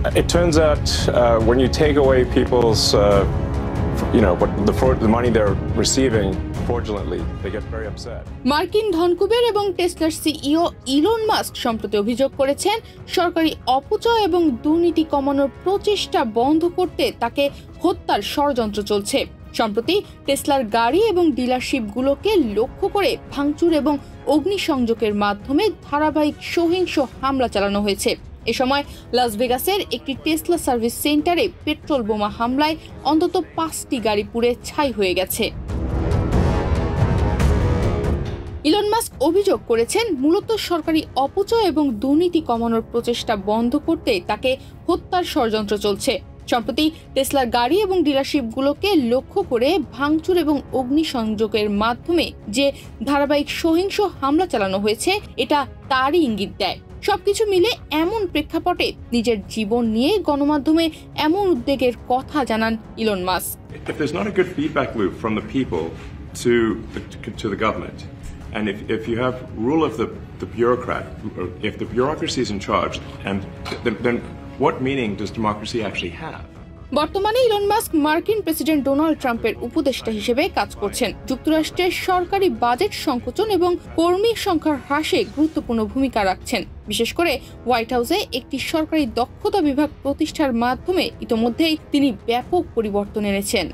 It turns out when you take away people's, the money they're receiving fraudulently, they get very upset. মার্কিন ধনকুবের এবং টেসলার CEO Elon Musk সম্প্রতি অভিযোগ করেছেন সরকারি অপচয় এবং দুর্নীতি কমানোর প্রচেষ্টা বন্ধ করতে তাকে হত্যার ষড়যন্ত্র চলছে। সম্প্রতি টেসলার গাড়ি এবং ডিলারশিপগুলোকে লক্ষ্য করে ভাঙচুর এবং অগ্নিসংযোগের মাধ্যমে ধারাবাহিক সহিংস হামলা চালানো হয়েছে। এ সময় লাস ভেগাসের একটি টেসলা সার্ভিস সেন্টারে পেট্রোল বোমা হামলায় অন্তত 5টি গাড়ি পুড়ে ছাই হয়ে গেছে। ইলন মাস্ক অভিযোগ করেছেন মূলত সরকারি অপচয় এবং দুর্নীতি কমানোর প্রচেষ্টা বন্ধ করতে তাকে হত্যার ষড়যন্ত্র চলছে। সম্প্রতি টেসলার গাড়ি এবং ডিলারশিপগুলোকে লক্ষ্য করে ভাঙচুর এবং অগ্নিসংযোগের মাধ্যমে যে ধারাবাহিক সহিংস হামলা চালানো হয়েছে এটা তারই ইঙ্গিত দেয়। সবকিছু মিলে এমন প্রেক্ষাপটে নিজের জীবন নিয়ে গণমাধ্যমে এমন উদ্বেগের কথা জানান Elon Musk. If there's not a good feedback loop from the people to the government, and if you have rule of the bureaucrat, if the bureaucracy is in charge, and then what meaning does democracy actually have? বর্তমানে Elon Musk মার্কিন president Donald ট্রাম্পের উপদেষ্টা হিসেবে কাজ করছেন। যুক্তরাষ্ট্রের সরকারি budget সংকোচন এবং কর্মী সংখ্যার হ্রাসে গুরুত্বপূর্ণ ভূমিকা রাখছেন। বিশেষ করে হোয়াইট হাউসে একটি সরকারি দক্ষতা বিভাগ প্রতিষ্ঠার মাধ্যমে ইতোমধ্যেই তিনি ব্যাপক পরিবর্তন এনেছেন।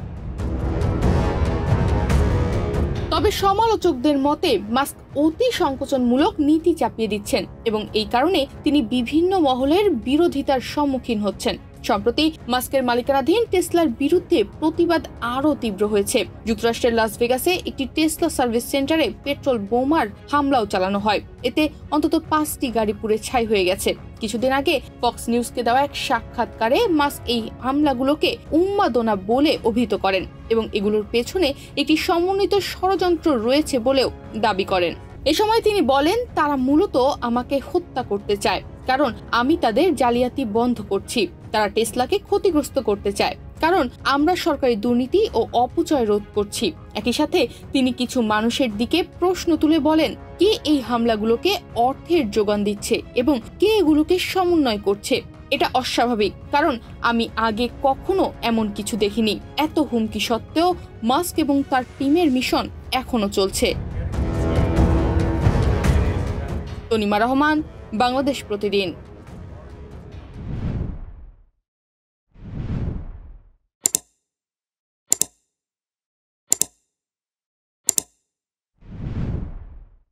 তবে সমালোচকদের মতে মাস্ক অতি সংকোচনমূলক নীতি চাপিয়ে দিচ্ছেন এবং এই কারণে তিনি বিভিন্ন মহলের বিরোধিতার সম্মুখীন হচ্ছেন। সম্প্রতি মাস্কের মালিকানাধীন টেসলার বিরুদ্ধে প্রতিবাদ আরও তীব্র হয়েছে। যুক্তরাষ্ট্রের লাস ভেগাসে একটি টেসলা সার্ভিস সেন্টারে পেট্রোল বোমার হামলাও চালানো হয়। এতে অন্তত 5টি গাড়ি পুড়ে ছাই হয়ে গেছে। কিছুদিন আগে ফক্স নিউজকে দেওয়া এক সাক্ষাৎকারে মাস্ক এই হামলাগুলোকে উন্মাদনা বলে অভিহিত করেন এবং এগুলোর পেছনে একটি সমন্বিত ষড়যন্ত্র রয়েছে বলেও দাবি করেন। এ সময় তিনি বলেন, তারা মূলত আমাকে হত্যা করতে চায়, কারণ আমি তাদের জালিয়াতি বন্ধ করছি। তারা টেসলাকে ক্ষতিগ্রস্ত করতে চায়, কারণ আমরা সরকারি দুর্নীতি ও অপচয় রোধ করছি। একই সাথে তিনি কিছু মানুষের দিকে প্রশ্ন তুলে বলেন, কে এই হামলাগুলোকে অর্থের যোগান দিচ্ছে এবং কে এগুলোকে সমন্বয় করছে। এটা অস্বাভাবিক, কারণ আমি আগে কখনো এমন কিছু দেখিনি। এত হুমকি সত্ত্বেও মাস্ক এবং তার টিমের মিশন এখনো চলছে। তনিমা রহমান, বাংলাদেশ প্রতিদিন।